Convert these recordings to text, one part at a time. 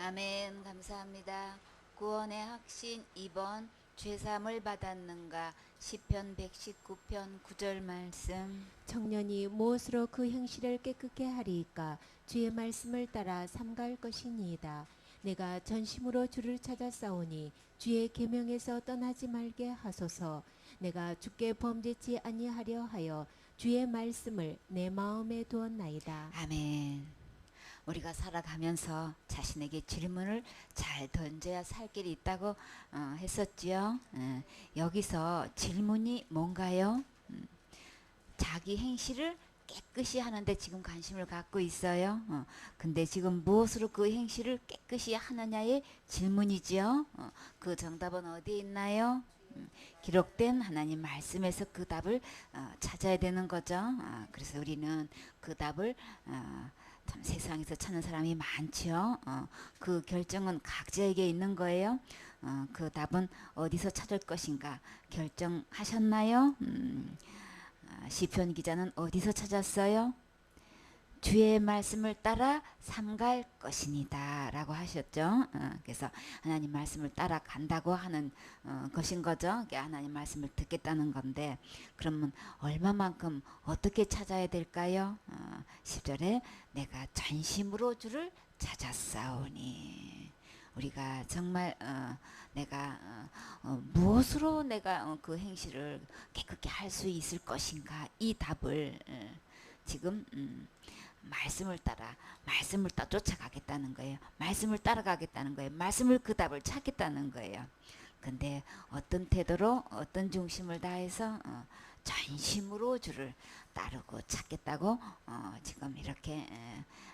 아멘. 감사합니다. 구원의 확신 2번 죄사함을 받았는가 시편 119편 9절 말씀. 청년이 무엇으로 그 행실을 깨끗게 하리이까 주의 말씀을 따라 삼갈 것이니이다. 내가 전심으로 주를 찾아 싸우니 주의 계명에서 떠나지 말게 하소서. 내가 주께 범죄치 아니하려 하여 주의 말씀을 내 마음에 두었나이다. 아멘. 우리가 살아가면서 자신에게 질문을 잘 던져야 살 길이 있다고 했었지요. 여기서 질문이 뭔가요? 자기 행실을 깨끗이 하는데 지금 관심을 갖고 있어요. 근데 지금 무엇으로 그 행실을 깨끗이 하느냐의 질문이지요. 그 정답은 어디에 있나요? 기록된 하나님 말씀에서 그 답을 찾아야 되는 거죠. 그래서 우리는 그 답을 참 세상에서 찾는 사람이 많지요. 그 결정은 각자에게 있는 거예요. 그 답은 어디서 찾을 것인가 결정하셨나요? 시편 기자는 어디서 찾았어요? 주의 말씀을 따라 삼갈 것이니다 라고 하셨죠. 그래서 하나님 말씀을 따라간다고 하는 것인 거죠. 그러니까 하나님 말씀을 듣겠다는 건데 그러면 얼마만큼 어떻게 찾아야 될까요? 10절에 내가 전심으로 주를 찾았사오니 우리가 정말 내가 무엇으로 내가 그 행실을 깨끗게 할 수 있을 것인가 이 답을 지금 말씀을 따라 쫓아가겠다는 거예요. 말씀을 따라가겠다는 거예요. 말씀을 그 답을 찾겠다는 거예요. 근데 어떤 태도로 어떤 중심을 다해서 전심으로 주를 따르고 찾겠다고 지금 이렇게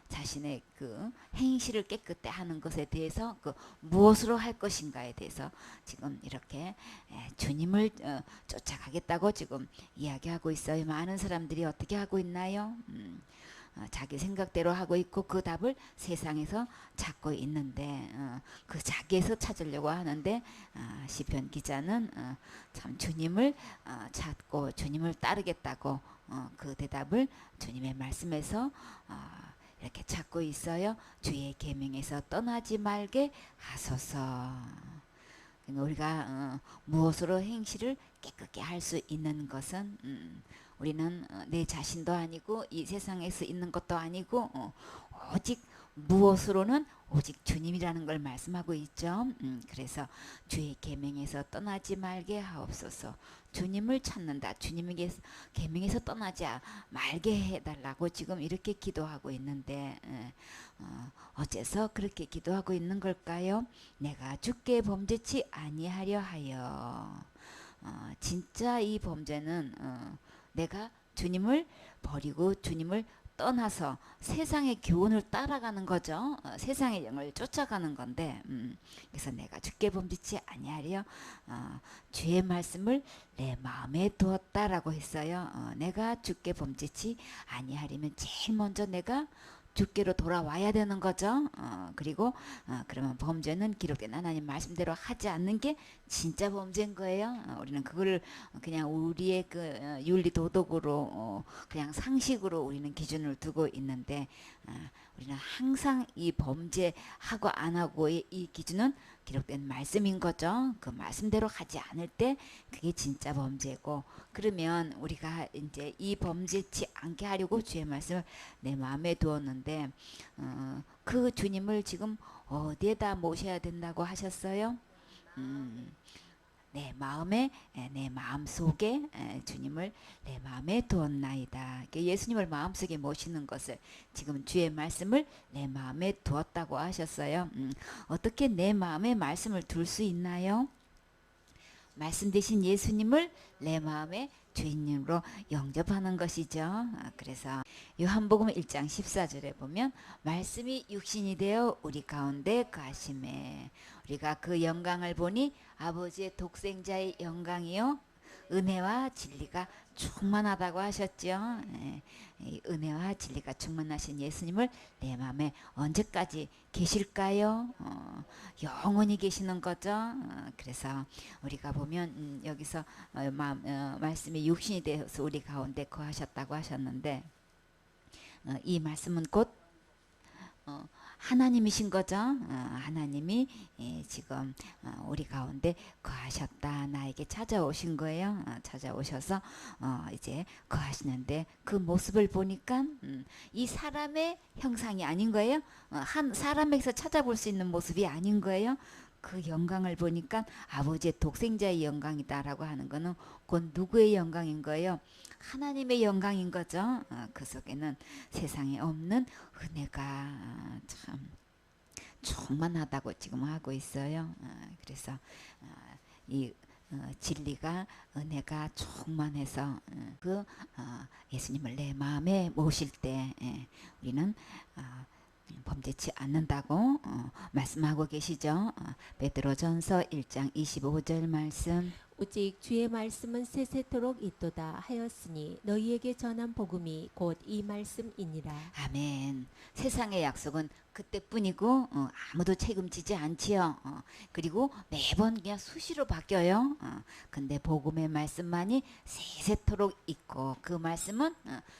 자신의 그 행실을 깨끗게 하는 것에 대해서 그 무엇으로 할 것인가에 대해서 지금 이렇게 주님을 쫓아가겠다고 지금 이야기하고 있어요. 많은 사람들이 어떻게 하고 있나요? 자기 생각대로 하고 있고 그 답을 세상에서 찾고 있는데 그 자기에서 찾으려고 하는데 시편 기자는 참 주님을 찾고 주님을 따르겠다고 그 대답을 주님의 말씀에서 이렇게 찾고 있어요. 주의 계명에서 떠나지 말게 하소서. 우리가 무엇으로 행실을 깨끗게 할 수 있는 것은 우리는 내 자신도 아니고 이 세상에서 있는 것도 아니고 오직 무엇으로는 오직 주님이라는 걸 말씀하고 있죠. 그래서 주의 계명에서 떠나지 말게 하옵소서. 주님을 찾는다. 주님에게 계명에서 떠나지 말게 해달라고 지금 이렇게 기도하고 있는데 어째서 그렇게 기도하고 있는 걸까요? 내가 주께 범죄치 아니하려 하여. 진짜 이 범죄는 내가 주님을 버리고 주님을 떠나서 세상의 교훈을 따라가는 거죠. 세상의 영을 쫓아가는 건데 그래서 내가 주께 범죄치 아니하려 주의 말씀을 내 마음에 두었다라고 했어요. 내가 주께 범죄치 아니하려면 제일 먼저 내가 주께로 돌아와야 되는 거죠. 그리고 그러면 범죄는 기록된 하나님 말씀대로 하지 않는 게 진짜 범죄인 거예요. 우리는 그거를 그냥 우리의 그 윤리 도덕으로 그냥 상식으로 우리는 기준을 두고 있는데 우리는 항상 이 범죄하고 안 하고의 이 기준은 기록된 말씀인 거죠. 그 말씀대로 하지 않을 때 그게 진짜 범죄고 그러면 우리가 이제 이 범죄치 않게 하려고 주의 말씀을 내 마음에 두었는데 그 주님을 지금 어디에다 모셔야 된다고 하셨어요? 내 마음에 내 마음 속에 주님을 내 마음에 두었나이다. 예수님을 마음속에 모시는 것을 지금 주의 말씀을 내 마음에 두었다고 하셨어요. 어떻게 내 마음에 말씀을 둘 수 있나요? 말씀 되신 예수님을 내 마음의 주인님으로 영접하는 것이죠. 그래서 요한복음 1장 14절에 보면 말씀이 육신이 되어 우리 가운데 거하심에 우리가 그 영광을 보니 아버지의 독생자의 영광이요 은혜와 진리가 충만하다고 하셨죠. 이 은혜와 진리가 충만하신 예수님을 내 마음에 언제까지 계실까요? 영원히 계시는 거죠. 그래서 우리가 보면 여기서 말씀이 육신이 되어서 우리 가운데 거하셨다고 하셨는데 이 말씀은 곧 하나님이신 거죠. 하나님이 지금 우리 가운데 거하셨다. 나에게 찾아오신 거예요. 찾아오셔서 이제 거하시는데 그 모습을 보니까 이 사람의 형상이 아닌 거예요. 한 사람에게서 찾아볼 수 있는 모습이 아닌 거예요. 그 영광을 보니까 아버지의 독생자의 영광이다라고 하는 거는 곧 누구의 영광인 거예요? 하나님의 영광인 거죠. 그 속에는 세상에 없는 은혜가 참 충만하다고 지금 하고 있어요. 그래서 이 진리가 은혜가 충만해서 예수님을 내 마음에 모실 때 우리는 범죄치 않는다고 말씀하고 계시죠. 베드로전서 1장 25절 말씀. 오직 주의 말씀은 세세토록 있도다 하였으니 너희에게 전한 복음이 곧 이 말씀이니라. 아멘. 세상의 약속은 그때뿐이고 아무도 책임지지 않지요. 그리고 매번 그냥 수시로 바뀌어요. 근데 복음의 말씀만이 세세토록 있고 그 말씀은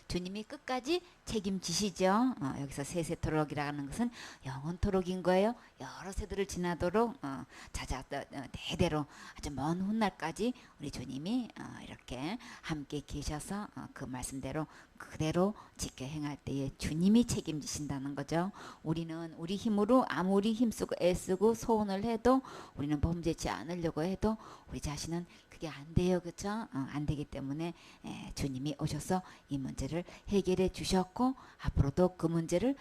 주님이 끝까지 책임지시죠. 여기서 세세토록이라는 것은 영원토록인 거예요. 여러 세대를 지나도록 대대로 아주 먼 훗날까지 우리 주님이 이렇게 함께 계셔서 그 말씀대로 그대로 지켜 행할 때에 주님이 책임지신다는 거죠. 우리는 우리 힘으로 아무리 힘쓰고 애쓰고 소원을 해도 우리는 범죄치 않으려고 해도 우리 자신은 그게 안 돼요. 그렇죠? 안 되기 때문에 주님이 오셔서 이 문제를 해결해 주셨고 앞으로도 그 문제를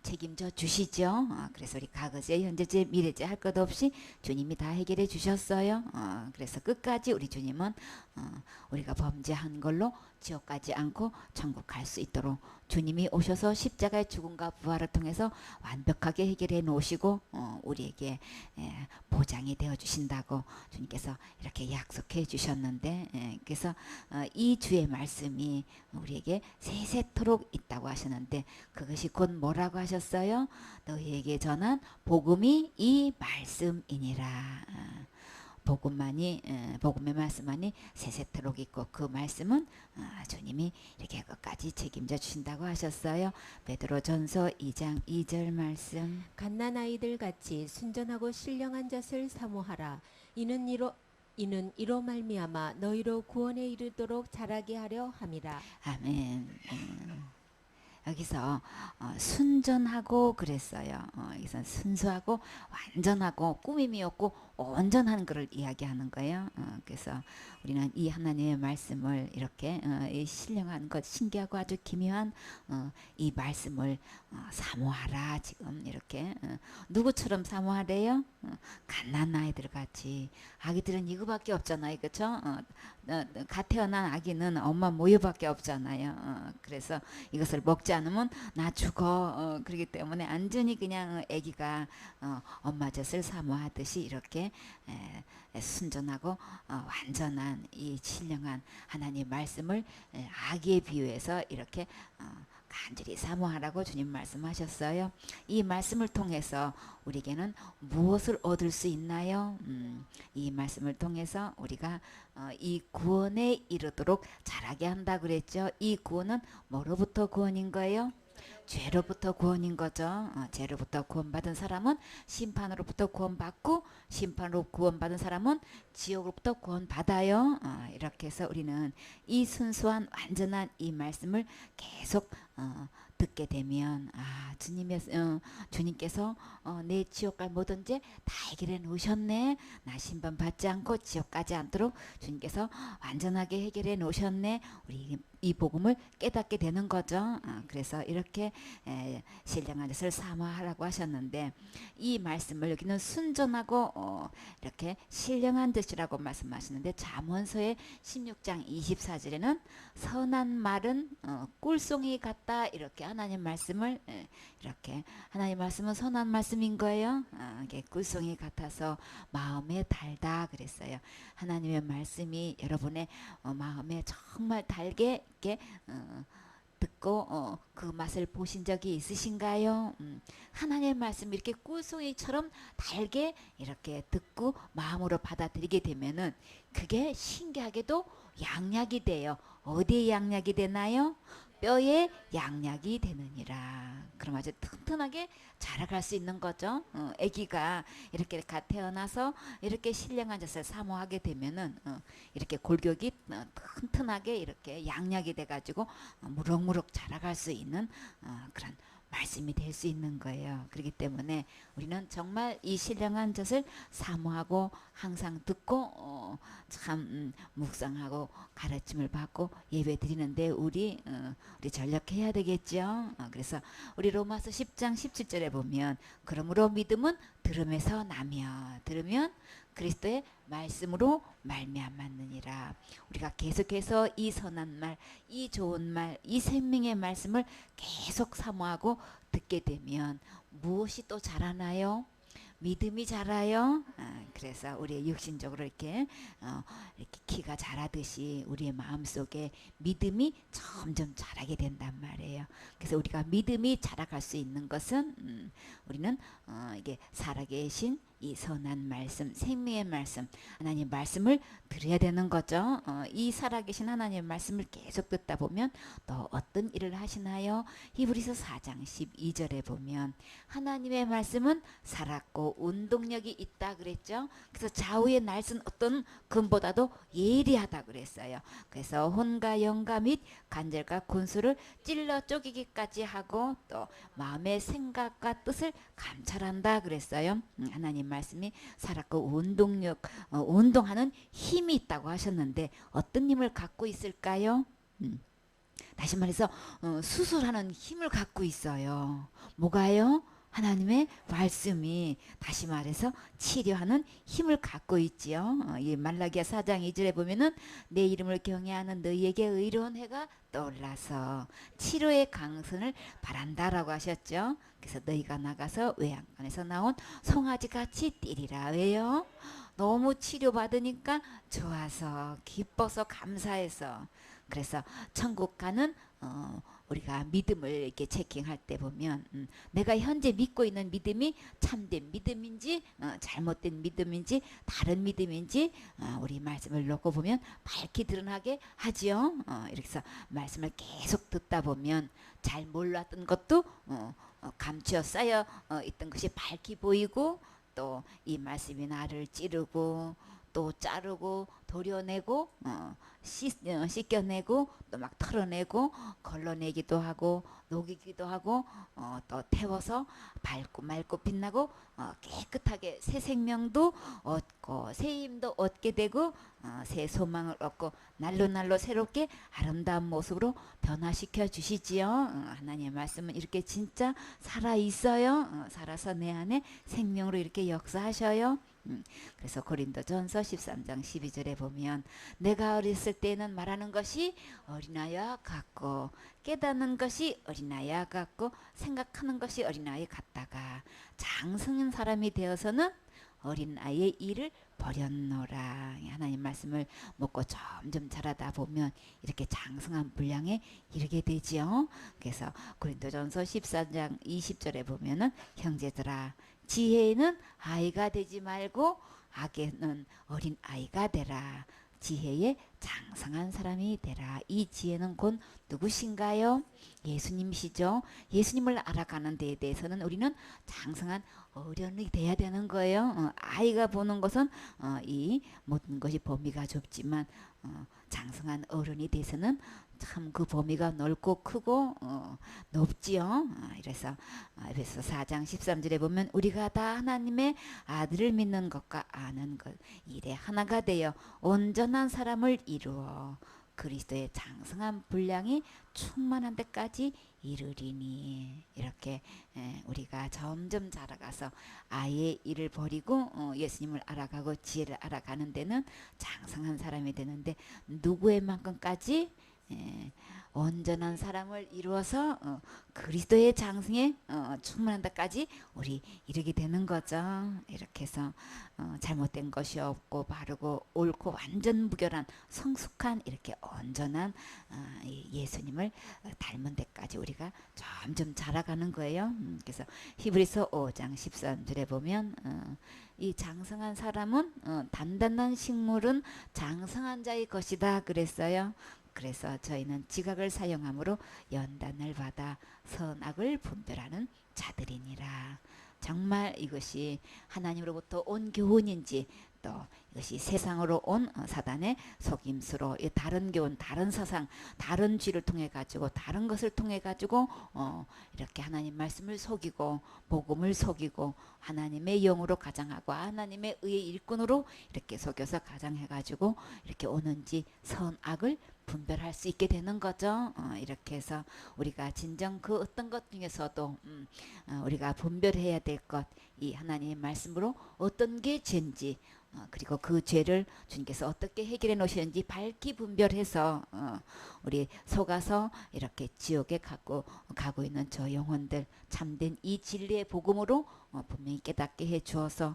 책임져 주시죠. 그래서 우리 과거제, 현재제, 미래제 할 것 없이 주님이 다 해결해 주셨어요. 그래서 끝까지 우리 주님은 우리가 범죄한 걸로 지옥 가지 않고 천국 갈 수 있도록 주님이 오셔서 십자가의 죽음과 부활을 통해서 완벽하게 해결해 놓으시고 우리에게 보장이 되어 주신다고 주님께서 이렇게 약속해 주셨는데 그래서 이 주의 말씀이 우리에게 세세토록 있다고 하셨는데 그것이 곧 뭐라고 하셨어요? 너희에게 전한 복음이 이 말씀이니라. 복음의 말씀만이 세세토록 있고 그 말씀은 주님이 이렇게 끝까지 책임져 주신다고 하셨어요. 베드로전서 2장 2절 말씀. 갓난아이들 같이 순전하고 신령한 젖을 사모하라. 이는 이로 말미암아 너희로 구원에 이르도록 자라게 하려 함이라. 아멘. 여기서 순전하고 그랬어요. 여기서 순수하고 완전하고 꾸밈이 없고 온전한 것을 이야기하는 거예요. 그래서 우리는 이 하나님의 말씀을 이렇게 이 신령한 것, 신기하고 아주 기묘한 이 말씀을 사모하라. 지금 이렇게 누구처럼 사모하래요? 갓난아이들 같이. 아기들은 이거밖에 없잖아요. 그렇죠? 갓 태어난 아기는 엄마 모유밖에 없잖아요. 그래서 이것을 먹지 않으면 나 죽어. 그렇기 때문에 완전히 그냥 아기가 엄마 젖을 사모하듯이 이렇게 순전하고 완전한 이 신령한 하나님의 말씀을 아기에 비유해서 이렇게 간절히 사모하라고 주님 말씀하셨어요. 이 말씀을 통해서 우리에게는 무엇을 얻을 수 있나요? 이 말씀을 통해서 우리가 이 구원에 이르도록 자라게 한다 그랬죠. 이 구원은 뭐로부터 구원인 거예요? 죄로부터 구원인 거죠. 죄로부터 구원받은 사람은 심판으로부터 구원받고 심판으로 구원받은 사람은 지옥으로부터 구원받아요. 이렇게 해서 우리는 이 순수한 완전한 이 말씀을 계속 듣게 되면 주님께서 내 지옥 갈 모든 죄 다 해결해 놓으셨네. 나 신방 받지 않고 지옥 가지 않도록 주님께서 완전하게 해결해 놓으셨네. 우리 이 복음을 깨닫게 되는 거죠. 그래서 이렇게 신령한 것을 사모하라고 하셨는데 이 말씀을 여기는 순전하고 이렇게 신령한 뜻이라고 말씀하시는데 잠언서의 16장 24절에는 선한 말은 꿀송이 같다 이렇게 하나님 말씀을 이렇게 하나님 말씀은 선한 말씀인 거예요. 이게 꿀송이 같아서 마음에 달다 그랬어요. 하나님의 말씀이 여러분의 마음에 정말 달게 이렇게 듣고 그 맛을 보신 적이 있으신가요? 하나님의 말씀 이렇게 꿀송이처럼 달게 이렇게 듣고 마음으로 받아들이게 되면은 그게 신기하게도 양약이 돼요. 어디에 양약이 되나요? 뼈에 양약이 되느니라. 그럼 아주 튼튼하게 자라갈 수 있는 거죠. 아기가 이렇게 태어나서 이렇게 신령한 젖을 사모하게 되면은 이렇게 골격이 튼튼하게 이렇게 양약이 돼가지고 무럭무럭 자라갈 수 있는 그런 말씀이 될 수 있는 거예요. 그렇기 때문에 우리는 정말 이 신령한 젖을 사모하고 항상 듣고 참 묵상하고 가르침을 받고 예배 드리는데 우리 전력해야 되겠죠. 그래서 우리 로마서 10장 17절에 보면 그러므로 믿음은 들음에서 나며 들으면 그리스도의 말씀으로 말미암았느니라. 우리가 계속해서 이 선한 말, 이 좋은 말, 이 생명의 말씀을 계속 사모하고 듣게 되면 무엇이 또 자라나요? 믿음이 자라요. 그래서 우리의 육신적으로 이렇게 키가 자라듯이 우리의 마음속에 믿음이 점점 자라게 된단 말이에요. 그래서 우리가 믿음이 자라갈 수 있는 것은 우리는 이게 살아계신 이 선한 말씀, 생명의 말씀, 하나님 말씀을 들어야 되는 거죠. 이 살아계신 하나님의 말씀을 계속 듣다 보면 또 어떤 일을 하시나요? 히브리서 4장 12절에 보면 하나님의 말씀은 살았고 운동력이 있다 그랬죠. 그래서 좌우의 날선 어떤 금보다도 예리하다 그랬어요. 그래서 혼과 영과 및 관절과 군수를 찔러 쪼개기까지 하고 또 마음의 생각과 뜻을 감찰한다 그랬어요. 하나님 말씀이 살았고 운동하는 힘이 있다고 하셨는데 어떤 힘을 갖고 있을까요? 다시 말해서 수술하는 힘을 갖고 있어요. 뭐가요? 하나님의 말씀이 다시 말해서 치료하는 힘을 갖고 있지요. 이 말라기야 4장 2절에 보면은 내 이름을 경외하는 너희에게 의로운 해가 떠올라서 치료의 강선을 바란다라고 하셨죠. 그래서 너희가 나가서 외양간에서 나온 송아지같이 뛰리라. 왜요? 너무 치료받으니까 좋아서 기뻐서 감사해서. 그래서 천국 가는 우리가 믿음을 이렇게 체킹할 때 보면 내가 현재 믿고 있는 믿음이 참된 믿음인지 잘못된 믿음인지 다른 믿음인지 우리 말씀을 놓고 보면 밝히 드러나게 하지요. 이렇게 해서 말씀을 계속 듣다 보면 잘 몰랐던 것도 감추어 쌓여 있던 것이 밝히 보이고 또 이 말씀이 나를 찌르고 또 자르고 도려내고 씻겨내고 또 막 털어내고 걸러내기도 하고 녹이기도 하고 또 태워서 밝고 맑고 빛나고 깨끗하게 새 생명도 얻고 새 힘도 얻게 되고 새 소망을 얻고 날로 새롭게 아름다운 모습으로 변화시켜 주시지요. 하나님의 말씀은 이렇게 진짜 살아 있어요. 살아서 내 안에 생명으로 이렇게 역사하셔요. 그래서 고린도전서 13장 12절에 보면 내가 어렸을 때는 말하는 것이 어린아이와 같고 깨닫는 것이 어린아이와 같고 생각하는 것이 어린아이 같다가 장성한 사람이 되어서는 어린아이의 일을 버렸노라. 하나님 말씀을 먹고 점점 자라다 보면 이렇게 장성한 분량에 이르게 되지요. 그래서 고린도전서 14장 20절에 보면은 형제들아 지혜는 아이가 되지 말고 악에는 어린 아이가 되라. 지혜의 장성한 사람이 되라. 이 지혜는 곧 누구신가요? 예수님이시죠. 예수님을 알아가는 데에 대해서는 우리는 장성한 어른이 돼야 되는 거예요. 아이가 보는 것은 이 모든 것이 범위가 좁지만 장성한 어른이 돼서는 참 그 범위가 넓고 크고 높지요. 이래서 에베소 4장 13절에 보면 우리가 다 하나님의 아들을 믿는 것과 아는 것 일에 하나가 되어 온전한 사람을 이루어 그리스도의 장성한 분량이 충만한 데까지 이르리니. 이렇게 우리가 점점 자라가서 아이의 일을 버리고 예수님을 알아가고 지혜를 알아가는 데는 장성한 사람이 되는데 누구의 만큼까지 온전한 사람을 이루어서 그리스도의 장성에 충만한 데까지 우리 이르게 되는 거죠. 이렇게 해서 잘못된 것이 없고 바르고 옳고 완전 무결한 성숙한 이렇게 온전한 예수님을 닮은 데까지 우리가 점점 자라가는 거예요. 그래서 히브리서 5장 13절에 보면 이 장성한 사람은 단단한 식물은 장성한 자의 것이다 그랬어요. 그래서 저희는 지각을 사용함으로 연단을 받아 선악을 분별하는 자들이니라. 정말 이것이 하나님으로부터 온 교훈인지 또 이것이 세상으로 온 사단의 속임수로 이 다른 교훈, 다른 사상, 다른 쥐를 통해 가지고 다른 것을 통해 가지고 이렇게 하나님 말씀을 속이고 복음을 속이고 하나님의 영으로 가장하고 하나님의 의의 일꾼으로 이렇게 속여서 가장해 가지고 이렇게 오는지 선악을 분별할 수 있게 되는 거죠. 이렇게 해서 우리가 진정 그 어떤 것 중에서도 우리가 분별해야 될 것, 이 하나님의 말씀으로 어떤 게 죄인지 그리고 그 죄를 주님께서 어떻게 해결해 놓으셨는지 밝히 분별해서 우리 속아서 이렇게 지옥에 가고 있는 저 영혼들 참된 이 진리의 복음으로 분명히 깨닫게 해 주어서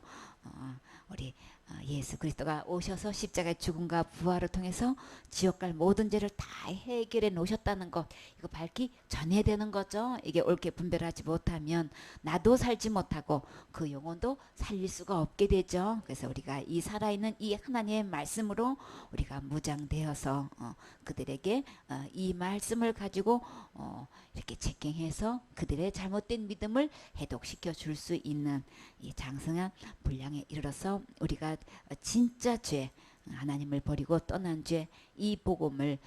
우리 예수 그리스도가 오셔서 십자가의 죽음과 부활을 통해서 지옥 갈 모든 죄를 다 해결해 놓으셨다는 것, 이거 밝히 전해야 되는 거죠. 이게 옳게 분별하지 못하면 나도 살지 못하고 그 영혼도 살릴 수가 없게 되죠. 그래서 우리가 이 살아있는 이 하나님의 말씀으로 우리가 무장되어서 그들에게 이 말씀을 가지고 이렇게 체킹해서 그들의 잘못된 믿음을 해독시켜 줄 수 있는 이 장성한 분량에 이르러서 우리가 진짜 죄, 하나님을 버리고 떠난 죄, 이 복음을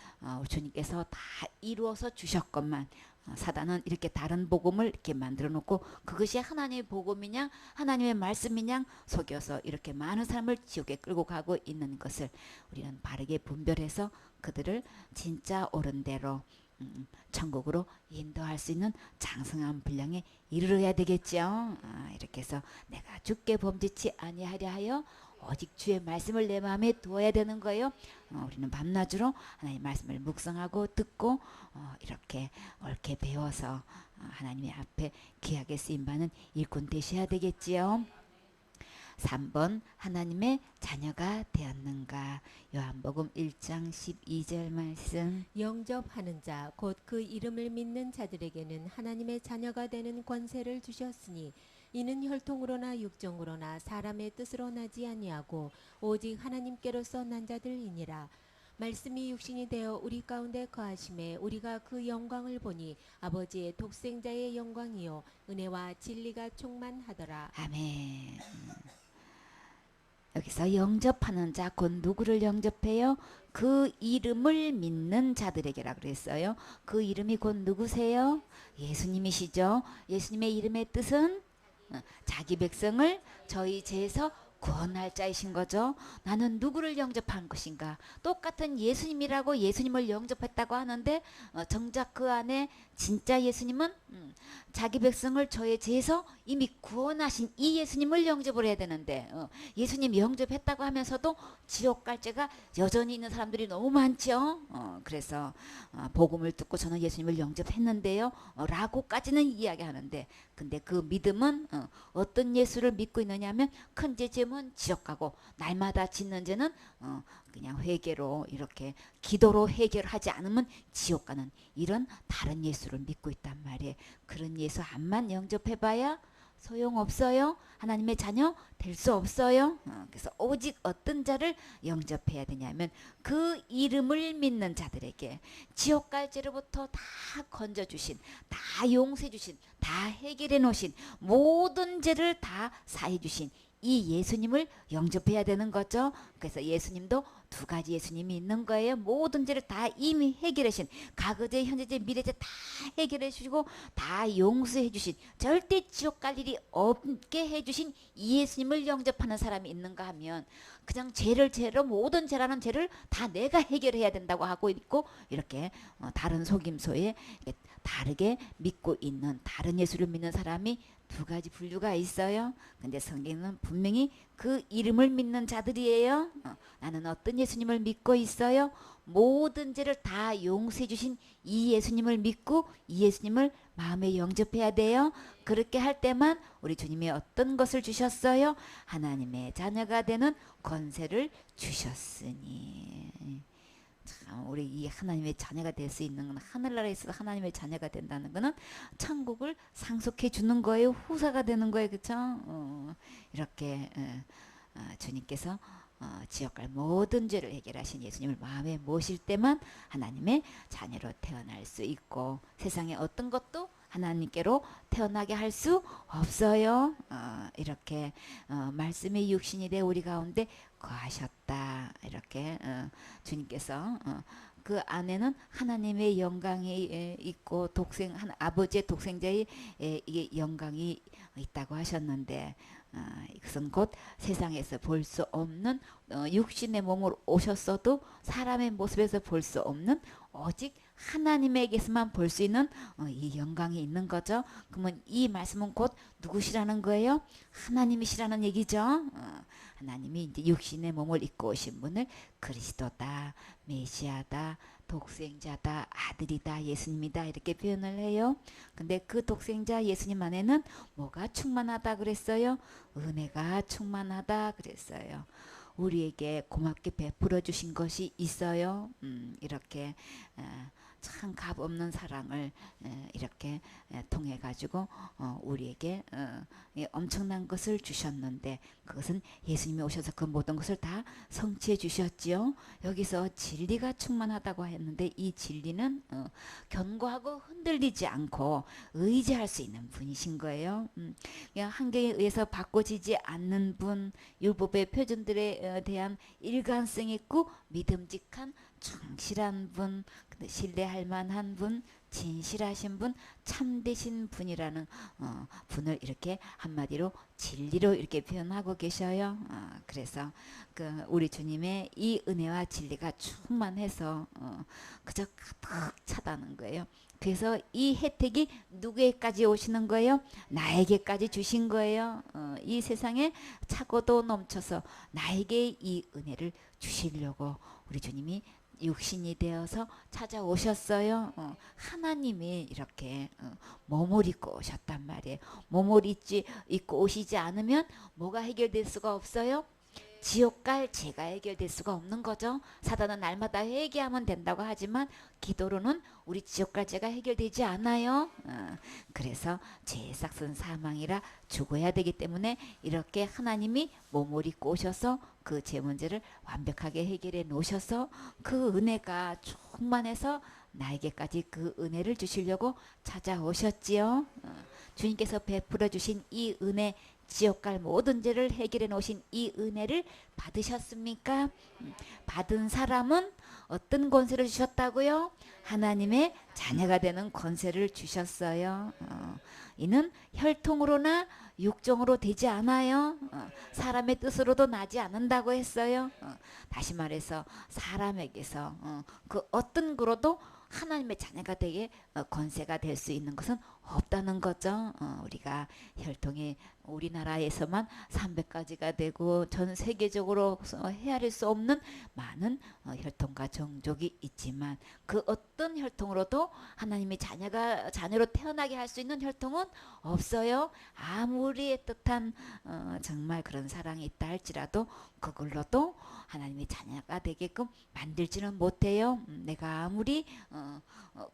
주님께서 다 이루어서 주셨건만 사단은 이렇게 다른 복음을 이렇게 만들어 놓고 그것이 하나님의 복음이냐 하나님의 말씀이냐 속여서 이렇게 많은 사람을 지옥에 끌고 가고 있는 것을 우리는 바르게 분별해서 그들을 진짜 옳은 대로 천국으로 인도할 수 있는 장성한 분량에 이르러야 되겠죠. 이렇게 해서 내가 주께 범죄치 아니하려 하여 오직 주의 말씀을 내 마음에 두어야 되는 거예요. 우리는 밤낮으로 하나님의 말씀을 묵상하고 듣고 이렇게 옳게 배워서 하나님의 앞에 귀하게 쓰임받는 일꾼 되셔야 되겠지요. 3번 하나님의 자녀가 되었는가. 요한복음 1장 12절 말씀. 영접하는 자 곧 그 이름을 믿는 자들에게는 하나님의 자녀가 되는 권세를 주셨으니 이는 혈통으로나 육정으로나 사람의 뜻으로 나지 아니하고 오직 하나님께로서 난 자들이니라. 말씀이 육신이 되어 우리 가운데 거하심에 우리가 그 영광을 보니 아버지의 독생자의 영광이요 은혜와 진리가 충만하더라. 아멘. 여기서 영접하는 자 곧 누구를 영접해요? 그 이름을 믿는 자들에게라 그랬어요. 그 이름이 곧 누구세요? 예수님이시죠. 예수님의 이름의 뜻은 자기 백성을 저희 죄에서 구원할 자이신 거죠. 나는 누구를 영접한 것인가? 똑같은 예수님이라고 예수님을 영접했다고 하는데 정작 그 안에 진짜 예수님은 자기 백성을 저의 죄에서 이미 구원하신 이 예수님을 영접을 해야 되는데 예수님 영접했다고 하면서도 지옥 갈 죄가 여전히 있는 사람들이 너무 많죠. 그래서 복음을 듣고 저는 예수님을 영접했는데요 라고까지는 이야기하는데 근데 그 믿음은 어떤 예수를 믿고 있느냐 하면 큰 죄 지으면 지옥 가고 날마다 짓는 죄는 그냥 회개로 이렇게 기도로 해결하지 않으면 지옥 가는 이런 다른 예수를 믿고 있단 말이에요. 그런 예수 한만 영접해봐야 소용없어요. 하나님의 자녀 될 수 없어요. 그래서 오직 어떤 자를 영접해야 되냐면 그 이름을 믿는 자들에게 지옥 갈 죄로부터 다 건져주신, 다 용서해주신, 다 해결해 놓으신, 모든 죄를 다 사해주신 이 예수님을 영접해야 되는 거죠. 그래서 예수님도 두 가지 예수님이 있는 거예요. 모든 죄를 다 이미 해결해 주신, 과거죄, 현재죄, 미래죄 다 해결해 주시고 다 용서해 주신, 절대 지옥 갈 일이 없게 해 주신 이 예수님을 영접하는 사람이 있는가 하면 그냥 죄로 모든 죄라는 죄를 다 내가 해결해야 된다고 하고 있고 이렇게 다른 속임소에 다르게 믿고 있는 다른 예수를 믿는 사람이 두 가지 분류가 있어요. 근데 성경은 분명히 그 이름을 믿는 자들이에요. 나는 어떤 예수님을 믿고 있어요? 모든 죄를 다 용서해 주신 이 예수님을 믿고 이 예수님을 마음에 영접해야 돼요. 그렇게 할 때만 우리 주님이 어떤 것을 주셨어요? 하나님의 자녀가 되는 권세를 주셨으니. 참 우리 이 하나님의 자녀가 될 수 있는 건 하늘나라에서 하나님의 자녀가 된다는 거는 천국을 상속해 주는 거예요. 후사가 되는 거예요. 그렇죠? 이렇게 주님께서 지옥갈 모든 죄를 해결하신 예수님을 마음에 모실 때만 하나님의 자녀로 태어날 수 있고 세상의 어떤 것도 하나님께로 태어나게 할 수 없어요. 이렇게 말씀의 육신이 돼 우리 가운데 거하셨다. 이렇게 주님께서 그 안에는 하나님의 영광이 있고 아버지의 독생자의 이게 영광이 있다고 하셨는데 이것은 곧 세상에서 볼 수 없는 육신의 몸으로 오셨어도 사람의 모습에서 볼 수 없는 오직 하나님에게서만 볼 수 있는 이 영광이 있는 거죠. 그러면 이 말씀은 곧 누구시라는 거예요? 하나님이시라는 얘기죠. 하나님이 이제 육신의 몸을 입고 오신 분을 그리스도다, 메시아다, 독생자다, 아들이다, 예수님이다 이렇게 표현을 해요. 근데 그 독생자 예수님 안에는 뭐가 충만하다 그랬어요? 은혜가 충만하다 그랬어요. 우리에게 고맙게 베풀어 주신 것이 있어요. 이렇게 참 값없는 사랑을 이렇게 통해 가지고 우리에게 엄청난 것을 주셨는데 그것은 예수님이 오셔서 그 모든 것을 다 성취해 주셨지요. 여기서 진리가 충만하다고 했는데 이 진리는 견고하고 흔들리지 않고 의지할 수 있는 분이신 거예요. 그냥 한계에 의해서 바꿔지지 않는 분, 율법의 표준들에 대한 일관성 있고 믿음직한 충실한 분, 신뢰할 만한 분, 진실하신 분, 참되신 분이라는 분을 이렇게 한마디로 진리로 이렇게 표현하고 계셔요. 그래서 그 우리 주님의 이 은혜와 진리가 충만해서 그저 가득 차다는 거예요. 그래서 이 혜택이 누구에게까지 오시는 거예요? 나에게까지 주신 거예요. 이 세상에 차고도 넘쳐서 나에게 이 은혜를 주시려고 우리 주님이 육신이 되어서 찾아오셨어요. 하나님이 이렇게 몸을 입고 오셨단 말이에요. 몸을 입고 오시지 않으면 뭐가 해결될 수가 없어요? 지옥 갈 죄가 해결될 수가 없는 거죠. 사단은 날마다 회개하면 된다고 하지만 기도로는 우리 지옥 갈 죄가 해결되지 않아요. 그래서 죄의 삭은 사망이라 죽어야 되기 때문에 이렇게 하나님이 몸을 입고 오셔서 그 죄 문제를 완벽하게 해결해 놓으셔서 그 은혜가 충만해서 나에게까지 그 은혜를 주시려고 찾아오셨지요. 주님께서 베풀어 주신 이 은혜, 지옥갈 모든 죄를 해결해 놓으신 이 은혜를 받으셨습니까? 받은 사람은 어떤 권세를 주셨다고요? 하나님의 자녀가 되는 권세를 주셨어요. 이는 혈통으로나 육정으로 되지 않아요. 사람의 뜻으로도 나지 않는다고 했어요. 다시 말해서 사람에게서 그 어떤 거로도 하나님의 자녀가 되게 권세가 될 수 있는 것은 없다는 거죠. 우리가 혈통이 우리나라에서만 300가지가 되고 전 세계적으로 헤아릴 수 없는 많은 혈통과 종족이 있지만 그 어떤 혈통으로도 하나님의 자녀로 태어나게 할 수 있는 혈통은 없어요. 아무리 애틋한 정말 그런 사랑이 있다 할지라도 그걸로도 하나님의 자녀가 되게끔 만들지는 못해요. 내가 아무리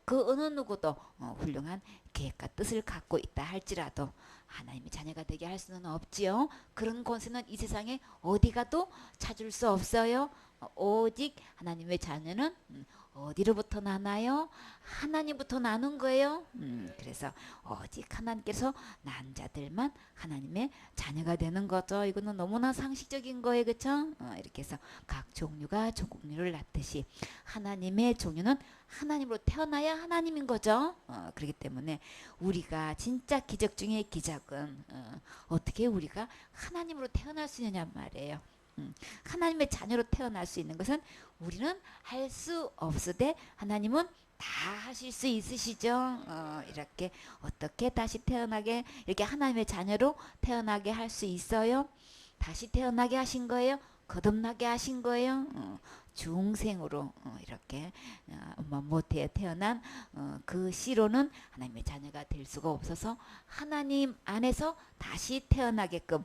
그 어느 누구도 훌륭한 계획과 뜻을 갖고 있다 할지라도 하나님의 자녀가 되게 할 수는 없지요. 그런 권세는 이 세상에 어디 가도 찾을 수 없어요. 오직 하나님의 자녀는 어디로부터 나나요? 하나님부터 나는 거예요. 그래서 오직 하나님께서 난 자들만 하나님의 자녀가 되는 거죠. 이거는 너무나 상식적인 거예요. 그렇죠? 이렇게 해서 각 종류가 종류를 낳듯이 하나님의 종류는 하나님으로 태어나야 하나님인 거죠. 그렇기 때문에 우리가 진짜 기적 중에 기적은 어떻게 우리가 하나님으로 태어날 수 있느냐 말이에요. 하나님의 자녀로 태어날 수 있는 것은 우리는 할 수 없으되 하나님은 다 하실 수 있으시죠. 이렇게 어떻게 다시 태어나게 이렇게 하나님의 자녀로 태어나게 할 수 있어요? 다시 태어나게 하신 거예요? 거듭나게 하신 거예요? 중생으로 이렇게 엄마 모태에 태어난 그 씨로는 하나님의 자녀가 될 수가 없어서 하나님 안에서 다시 태어나게끔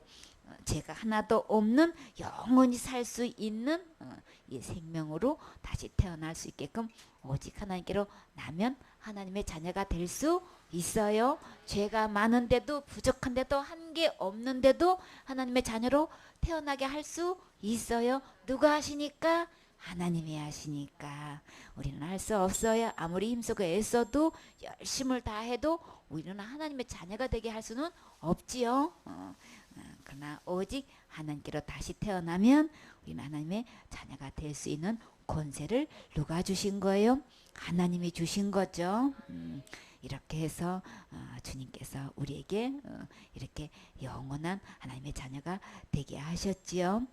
죄가 하나도 없는 영원히 살 수 있는 이 생명으로 다시 태어날 수 있게끔 오직 하나님께로 나면 하나님의 자녀가 될 수 있어요? 죄가 많은데도 부족한데도 한계 없는데도 하나님의 자녀로 태어나게 할 수 있어요? 누가 하시니까? 하나님이 하시니까. 우리는 할 수 없어요. 아무리 힘쓰고 애써도 열심을 다해도 우리는 하나님의 자녀가 되게 할 수는 없지요. 그러나 오직 하나님께로 다시 태어나면 우리는 하나님의 자녀가 될 수 있는 권세를 누가 주신 거예요? 하나님이 주신 거죠. 이렇게 해서 주님께서 우리에게 이렇게 영원한 하나님의 자녀가 되게 하셨지요.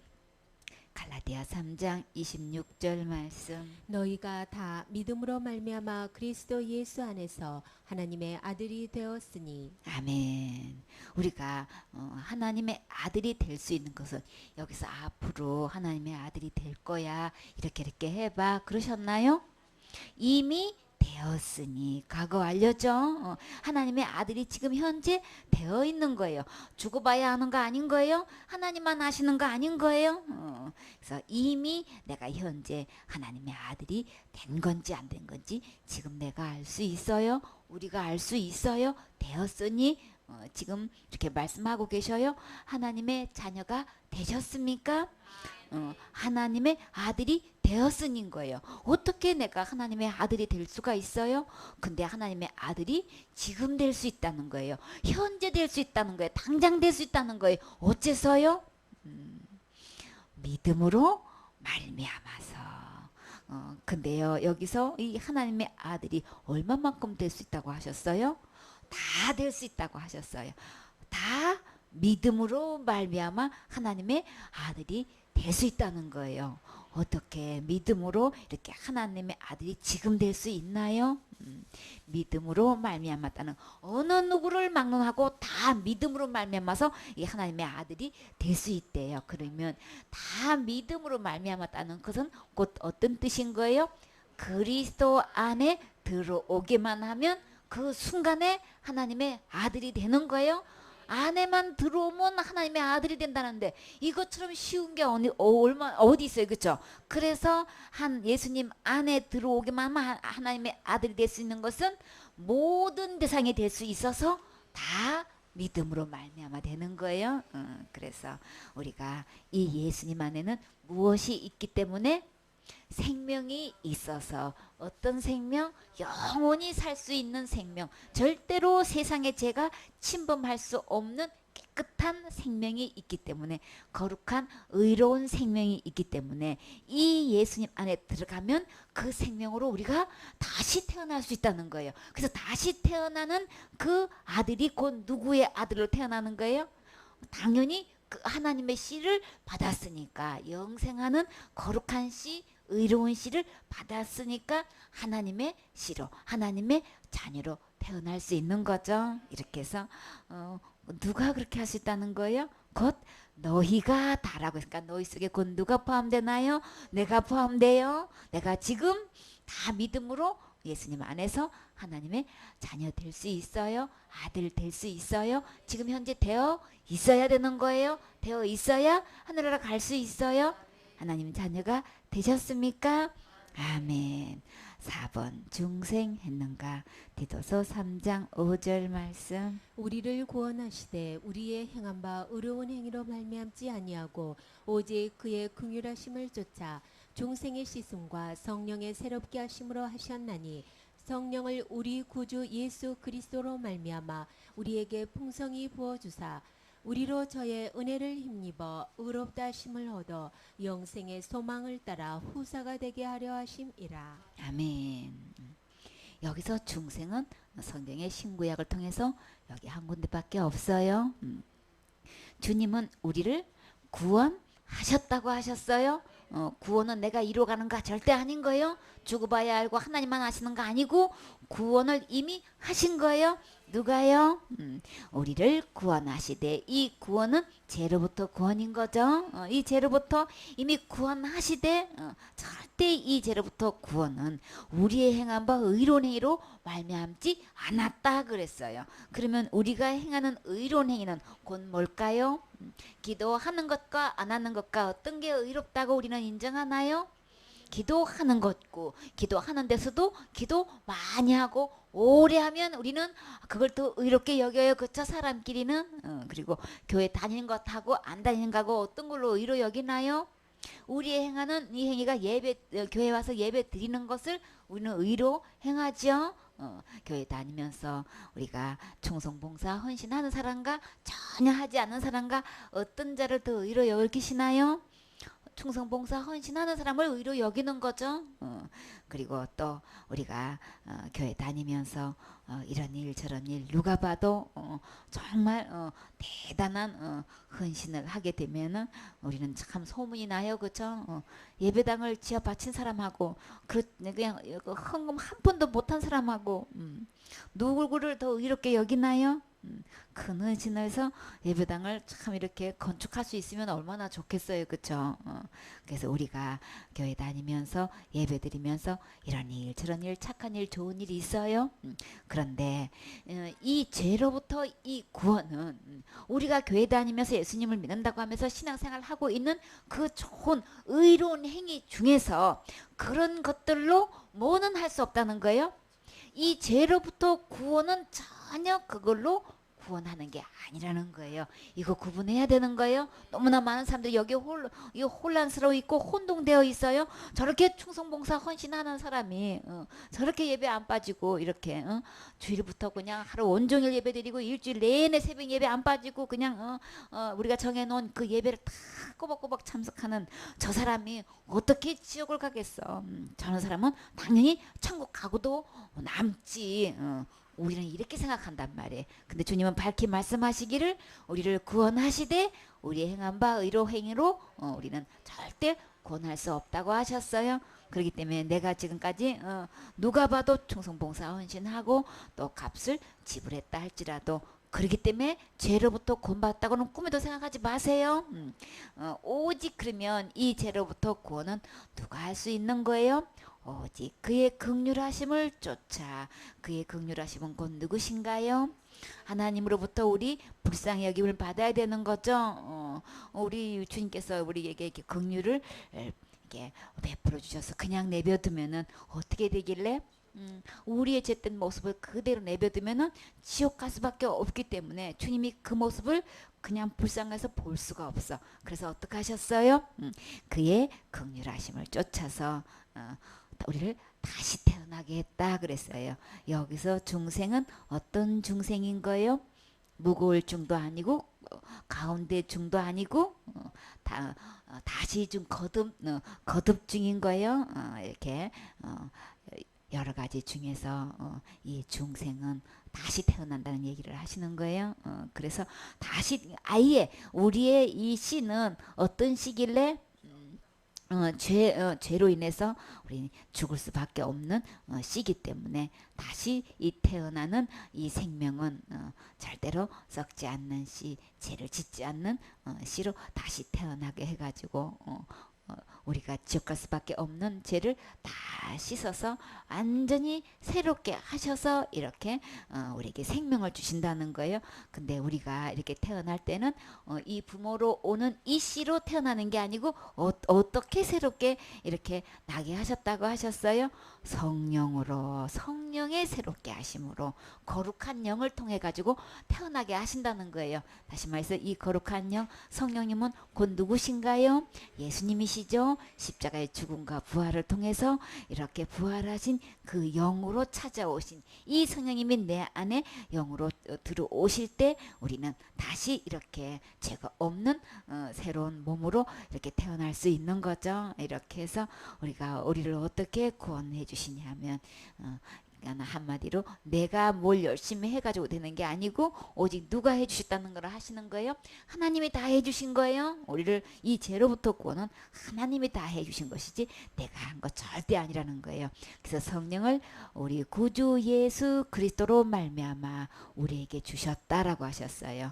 갈라디아 3장 26절 말씀. 너희가 다 믿음으로 말미암아 그리스도 예수 안에서 하나님의 아들이 되었으니. 아멘. 우리가 하나님의 아들이 될 수 있는 것은 여기서 앞으로 하나님의 아들이 될 거야. 이렇게 해봐. 그러셨나요? 이미 되었으니. 과거 완료죠. 하나님의 아들이 지금 현재 되어 있는 거예요. 죽어봐야 하는 거 아닌 거예요? 하나님만 아시는 거 아닌 거예요? 그래서 이미 내가 현재 하나님의 아들이 된 건지 안 된 건지 지금 내가 알 수 있어요. 우리가 알 수 있어요. 되었으니 지금 이렇게 말씀하고 계셔요. 하나님의 자녀가 되셨습니까? 하나님의 아들이 되었으닌 거예요. 어떻게 내가 하나님의 아들이 될 수가 있어요? 근데 하나님의 아들이 지금 될 수 있다는 거예요. 현재 될 수 있다는 거예요. 당장 될 수 있다는 거예요. 어째서요? 믿음으로 말미암아서. 근데요, 여기서 이 하나님의 아들이 얼마만큼 될 수 있다고 하셨어요? 다 될 수 있다고 하셨어요. 다 믿음으로 말미암아 하나님의 아들이 될 수 있다는 거예요. 어떻게 믿음으로 이렇게 하나님의 아들이 지금 될 수 있나요? 믿음으로 말미암았다는 어느 누구를 막론하고 다 믿음으로 말미암아서 이 하나님의 아들이 될 수 있대요. 그러면 다 믿음으로 말미암았다는 것은 곧 어떤 뜻인 거예요? 그리스도 안에 들어오기만 하면 그 순간에 하나님의 아들이 되는 거예요. 안에만 들어오면 하나님의 아들이 된다는데 이것처럼 쉬운 게 어디 있어요, 그렇죠? 그래서 예수님 안에 들어오기만 하면 하나님의 아들이 될 수 있는 것은 모든 대상이 될 수 있어서 다 믿음으로 말미암아 되는 거예요. 그래서 우리가 이 예수님 안에는 무엇이 있기 때문에 생명이 있어서 어떤 생명? 영원히 살 수 있는 생명. 절대로 세상의 죄가 침범할 수 없는 깨끗한 생명이 있기 때문에 거룩한 의로운 생명이 있기 때문에 이 예수님 안에 들어가면 그 생명으로 우리가 다시 태어날 수 있다는 거예요. 그래서 다시 태어나는 그 아들이 곧 누구의 아들로 태어나는 거예요? 당연히 그 하나님의 씨를 받았으니까 영생하는 거룩한 씨 의로운 씨를 받았으니까 하나님의 씨로 하나님의 자녀로 태어날 수 있는 거죠. 이렇게 해서 누가 그렇게 할 수 있다는 거예요? 곧 너희가 다라고 했으니까 너희 속에 곧 누가 포함되나요? 내가 포함돼요. 내가 지금 다 믿음으로 예수님 안에서 하나님의 자녀 될 수 있어요. 아들 될 수 있어요. 지금 현재 되어 있어야 되는 거예요. 되어 있어야 하늘나라 갈 수 있어요. 하나님 자녀가 되셨습니까? 아멘. 4번 중생했는가? 디도서 3장 5절 말씀. 우리를 구원하시되 우리의 행한 바 의로운 행위로 말미암지 아니하고 오직 그의 긍휼하심을 쫓아 중생의 씻음과 성령의 새롭게 하심으로 하셨나니 성령을 우리 구주 예수 그리스도로 말미암아 우리에게 풍성히 부어 주사 우리로 저의 은혜를 힘입어 의롭다 하심을 얻어 영생의 소망을 따라 후사가 되게 하려 하심이라. 아멘. 여기서 중생은 성경의 신구약을 통해서 여기 한 군데밖에 없어요. 주님은 우리를 구원하셨다고 하셨어요. 구원은 내가 이루어가는 거 절대 아닌 거예요. 죽어봐야 알고 하나님만 아시는 거 아니고 구원을 이미 하신 거예요. 누가요? 우리를 구원하시되 이 구원은 죄로부터 구원인 거죠. 이 죄로부터 이미 구원하시되 절대 이 죄로부터 구원은 우리의 행한 바 의로운 행위로 말미암지 않았다 그랬어요. 그러면 우리가 행하는 의로운 행위는 곧 뭘까요? 기도하는 것과 안 하는 것과 어떤 게 의롭다고 우리는 인정하나요? 기도하는 것고 기도하는 데서도 기도 많이 하고 오래 하면 우리는 그걸 더 의롭게 여겨요. 그쵸? 사람끼리는. 그리고 교회 다니는 것하고 안 다니는 거하고 어떤 걸로 의로 여기나요? 우리 행하는 이 행위가 교회 와서 예배 드리는 것을 우리는 의로 행하죠. 교회 다니면서 우리가 충성봉사 헌신하는 사람과 전혀 하지 않는 사람과 어떤 자를 더 의로 여기시나요? 충성봉사 헌신하는 사람을 의로 여기는 거죠. 그리고 또 우리가 교회 다니면서 이런 일 저런 일 누가 봐도 정말 대단한 헌신을 하게 되면은 우리는 참 소문이 나요. 그죠? 예배당을 지어 바친 사람하고 그냥 헌금 한 푼도 못한 사람하고 누구를 더 의롭게 여기나요? 큰 헌신을 해서 예배당을 참 이렇게 건축할 수 있으면 얼마나 좋겠어요. 그쵸? 그래서 우리가 교회 다니면서 예배 드리면서 이런 일 저런 일 착한 일 좋은 일이 있어요. 그런데 이 죄로부터 이 구원은 우리가 교회 다니면서 예수님을 믿는다고 하면서 신앙생활 하고 있는 그 좋은 의로운 행위 중에서 그런 것들로 뭐는 할 수 없다는 거예요. 이 죄로부터 구원은 전혀 그걸로 구원하는 게 아니라는 거예요. 이거 구분해야 되는 거예요. 너무나 많은 사람들이 여기 혼란스러워 있고 혼동되어 있어요. 저렇게 충성봉사 헌신하는 사람이 저렇게 예배 안 빠지고 이렇게 주일부터 그냥 하루 온종일 예배 드리고 일주일 내내 새벽 예배 안 빠지고 그냥 우리가 정해놓은 그 예배를 다 꼬박꼬박 참석하는 저 사람이 어떻게 지옥을 가겠어. 저런 사람은 당연히 천국 가고도 남지. 우리는 이렇게 생각한단 말이에요. 근데 주님은 밝히 말씀하시기를 우리를 구원하시되 우리 행한 바 의로 행위로 우리는 절대 구원할 수 없다고 하셨어요. 그렇기 때문에 내가 지금까지 누가 봐도 충성봉사 헌신하고 또 값을 지불했다 할지라도 그렇기 때문에 죄로부터 구원받았다고는 꿈에도 생각하지 마세요. 오직 그러면 이 죄로부터 구원은 누가 할 수 있는 거예요? 오직 그의 긍휼하심을 쫓아. 그의 긍휼하심은 곧 누구신가요? 하나님으로부터 우리 불쌍히 여김을 받아야 되는 거죠. 우리 주님께서 우리에게 이렇게 긍휼을 이렇게 베풀어 주셔서 그냥 내버려두면은 어떻게 되길래? 우리의 죄된 모습을 그대로 내버려두면은 지옥 갈 수밖에 없기 때문에 주님이 그 모습을 그냥 불쌍해서 볼 수가 없어. 그래서 어떻게 하셨어요? 그의 긍휼하심을 쫓아서 우리를 다시 태어나게 했다 그랬어요. 여기서 중생은 어떤 중생인 거예요? 무거울 중도 아니고 가운데 중도 아니고 다시 좀 거듭 중인 거예요. 이렇게 여러 가지 중에서 이 중생은 다시 태어난다는 얘기를 하시는 거예요. 그래서 다시 아예 우리의 이 씨는 어떤 씨길래 죄로 인해서 우리 죽을 수밖에 없는 씨기 때문에 다시 이 태어나는 이 생명은 절대로 썩지 않는 씨, 죄를 짓지 않는 씨로 다시 태어나게 해가지고 우리가 지옥 갈 수밖에 없는 죄를 다 씻어서 완전히 새롭게 하셔서 이렇게 우리에게 생명을 주신다는 거예요. 근데 우리가 이렇게 태어날 때는 이 부모로 오는 이 씨로 태어나는 게 아니고 어떻게 새롭게 이렇게 나게 하셨다고 하셨어요? 성령으로, 성령의 새롭게 하심으로 거룩한 영을 통해 가지고 태어나게 하신다는 거예요. 다시 말해서 이 거룩한 영, 성령님은 곧 누구신가요? 예수님이시죠. 십자가의 죽음과 부활을 통해서 이렇게 부활하신 그 영으로 찾아오신 이 성령님이 내 안에 영으로 들어오실 때 우리는 다시 이렇게 죄가 없는 새로운 몸으로 이렇게 태어날 수 있는 거죠. 이렇게 해서 우리를 어떻게 구원해 주시냐면 한마디로 내가 뭘 열심히 해가지고 되는 게 아니고 오직 누가 해주셨다는 걸 하시는 거예요. 하나님이 다 해주신 거예요. 우리를 이 죄로부터 구원은 하나님이 다 해주신 것이지 내가 한 거 절대 아니라는 거예요. 그래서 성령을 우리 구주 예수 그리스도로 말미암아 우리에게 주셨다라고 하셨어요.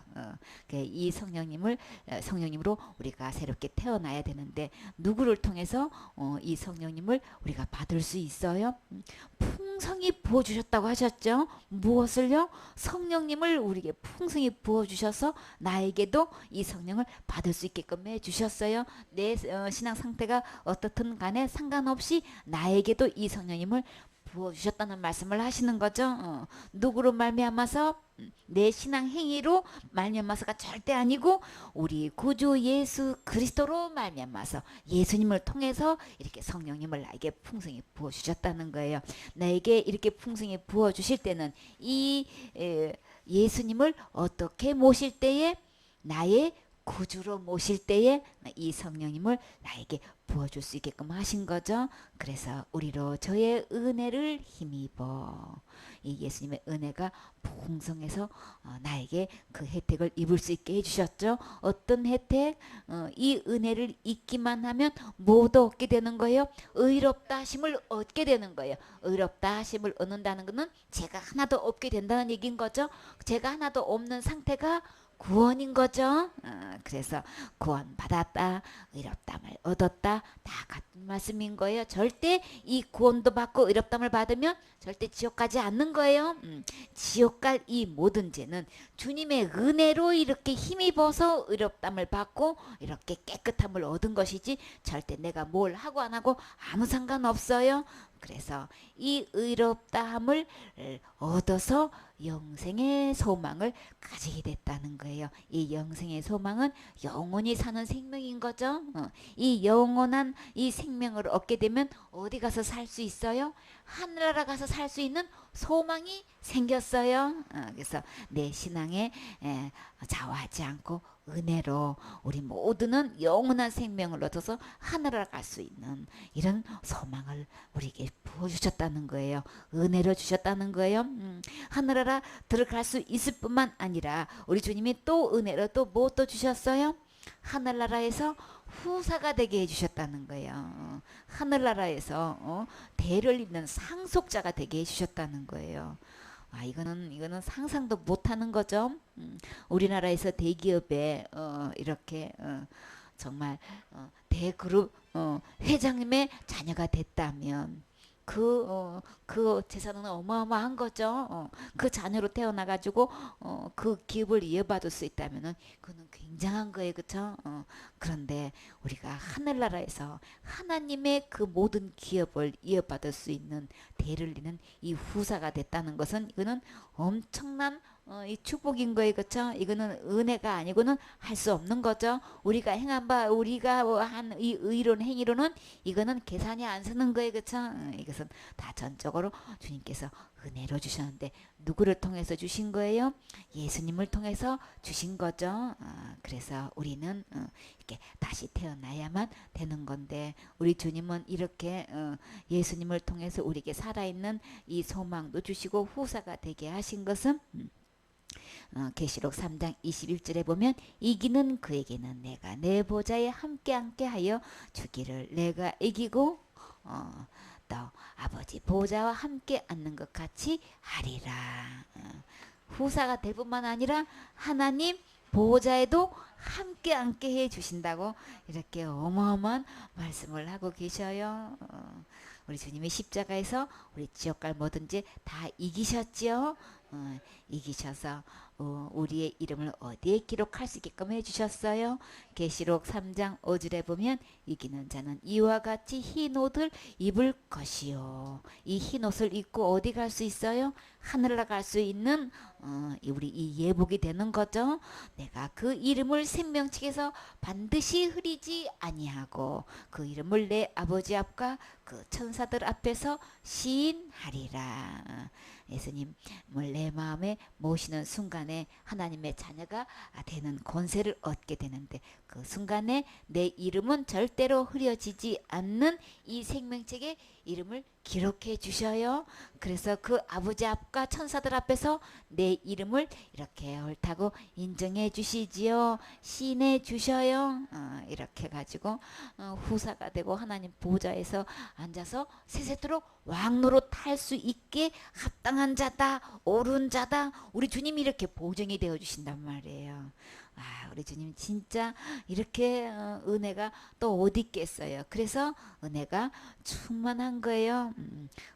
이 성령님으로 우리가 새롭게 태어나야 되는데 누구를 통해서 이 성령님을 우리가 받을 수 있어요? 풍성히 부어주셨다고 하셨죠. 무엇을요? 성령님을 우리에게 풍성히 부어주셔서 나에게도 이 성령을 받을 수 있게끔 해주셨어요. 내 신앙 상태가 어떻든 간에 상관없이 나에게도 이 성령님을 부어주셨다는 말씀을 하시는 거죠. 누구로 말미암아서? 내 신앙 행위로 말미암아서가 절대 아니고 우리 구주 예수 그리스도로 말미암아서 예수님을 통해서 이렇게 성령님을 나에게 풍성히 부어주셨다는 거예요. 나에게 이렇게 풍성히 부어주실 때는 이 예수님을 어떻게 모실 때에 나의 구주로 모실 때에 이 성령님을 나에게 부어줄 수 있게끔 하신 거죠. 그래서 우리로 저의 은혜를 힘입어 이 예수님의 은혜가 풍성해서 나에게 그 혜택을 입을 수 있게 해주셨죠. 어떤 혜택? 이 은혜를 잊기만 하면 뭐도 얻게 되는 거예요? 의롭다 하심을 얻게 되는 거예요. 의롭다 하심을 얻는다는 것은 제가 하나도 없게 된다는 얘기인 거죠. 제가 하나도 없는 상태가 구원인 거죠. 그래서 구원 받았다, 의롭담을 얻었다, 다 같은 말씀인 거예요. 절대 이 구원도 받고 의롭담을 받으면 절대 지옥 가지 않는 거예요. 지옥 갈 이 모든 죄는 주님의 은혜로 이렇게 힘입어서 의롭담을 받고 이렇게 깨끗함을 얻은 것이지 절대 내가 뭘 하고 안 하고 아무 상관없어요. 그래서 이 의롭다함을 얻어서 영생의 소망을 가지게 됐다는 거예요. 이 영생의 소망은 영원히 사는 생명인 거죠. 이 영원한 이 생명을 얻게 되면 어디 가서 살 수 있어요? 하늘나라 가서 살 수 있는 소망이 생겼어요. 그래서 내 신앙에 좌우하지 않고 은혜로 우리 모두는 영원한 생명을 얻어서 하늘나라 갈 수 있는 이런 소망을 우리에게 부어주셨다는 거예요. 은혜로 주셨다는 거예요. 하늘나라 들어갈 수 있을 뿐만 아니라 우리 주님이 또 은혜로 또 뭐 또 주셨어요? 하늘나라에서 후사가 되게 해주셨다는 거예요. 하늘나라에서 대를 잇는 상속자가 되게 해주셨다는 거예요. 이거는 상상도 못하는 거죠. 우리나라에서 대기업에 이렇게 정말 대그룹 회장님의 자녀가 됐다면 그 재산은 어마어마한 거죠. 그 자녀로 태어나가지고 그 기업을 이어받을 수 있다면은 그거는 굉장한 거예요, 그렇죠? 그런데 우리가 하늘나라에서 하나님의 그 모든 기업을 이어받을 수 있는 대를 잇는 이 후사가 됐다는 것은 이거는 엄청난 이 축복인 거예요, 그렇죠? 이거는 은혜가 아니고는 할 수 없는 거죠. 우리가 행한 바, 우리가 한 이 의로운 행위로는 이거는 계산이 안 서는 거예요, 그렇죠? 이것은 다 전적으로 주님께서 은혜로 주셨는데 누구를 통해서 주신 거예요? 예수님을 통해서 주신 거죠. 그래서 우리는 이렇게 다시 태어나야만 되는 건데 우리 주님은 이렇게 예수님을 통해서 우리에게 살아있는 이 소망도 주시고 후사가 되게 하신 것은 계시록 3장 21절에 보면 이기는 그에게는 내가 내 보좌에 함께 하여 주기를 내가 이기고 또 아버지 보좌와 함께 앉는 것 같이 하리라. 후사가 될 뿐만 아니라 하나님 보호자에도 함께 앉게 해 주신다고 이렇게 어마어마한 말씀을 하고 계셔요. 우리 주님이 십자가에서 우리 지옥 갈 뭐든지 다 이기셨지요. 이기셔서 우리의 이름을 어디에 기록할 수 있게끔 해주셨어요. 계시록 3장 5절에 보면 이기는 자는 이와 같이 흰 옷을 입을 것이요. 이 흰 옷을 입고 어디 갈 수 있어요? 하늘나라 갈 수 있는 우리 이 예복이 되는 거죠. 내가 그 이름을 생명책에서 반드시 흐리지 아니하고 그 이름을 내 아버지 앞과 그 천사들 앞에서 시인하리라. 예수님을 내 마음에 모시는 순간에 하나님의 자녀가 되는 권세를 얻게 되는데 그 순간에 내 이름은 절대로 흐려지지 않는 이 생명책에 이름을 기록해 주셔요. 그래서 그 아버지 앞과 천사들 앞에서 내 이름을 이렇게 옳다고 인정해 주시지요. 시인해 주셔요. 이렇게 가지고 후사가 되고 하나님 보좌에서 앉아서 세세토록 왕노릇 할 수 있게 합당한 자다, 옳은 자다. 우리 주님이 이렇게 보증이 되어 주신단 말이에요. 우리 주님 진짜 이렇게 은혜가 또 어디 있겠어요. 그래서 은혜가 충만한 거예요.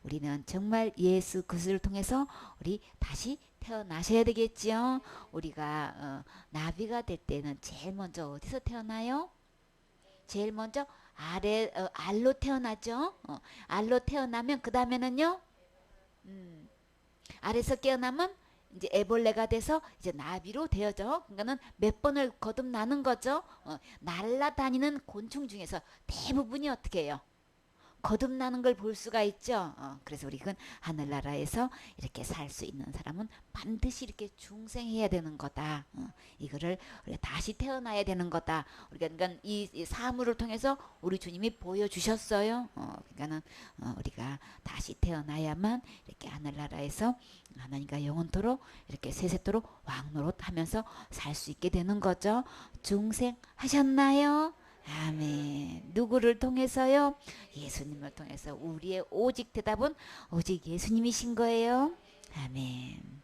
우리는 정말 예수 그리스도를 통해서 우리 다시 태어나셔야 되겠지요. 우리가 나비가 될 때는 제일 먼저 어디서 태어나요? 제일 먼저 알로 태어나죠. 알로 태어나면 그 다음에는요. 알에서 깨어나면 이제 애벌레가 돼서 이제 나비로 되어져. 그러니까는 몇 번을 거듭나는 거죠. 날아다니는 곤충 중에서 대부분이 어떻게 해요? 거듭나는 걸 볼 수가 있죠. 그래서 우리는 하늘나라에서 이렇게 살 수 있는 사람은 반드시 이렇게 중생해야 되는 거다. 이거를 우리가 다시 태어나야 되는 거다. 우리가 그러니까 이 사물을 통해서 우리 주님이 보여주셨어요. 그러니까는 우리가 다시 태어나야만 이렇게 하늘나라에서 하나님과 영원토록 이렇게 세세토록 왕노릇하면서 살 수 있게 되는 거죠. 중생하셨나요? 아멘. 누구를 통해서요? 예수님을 통해서. 우리의 오직 대답은 오직 예수님이신 거예요. 아멘.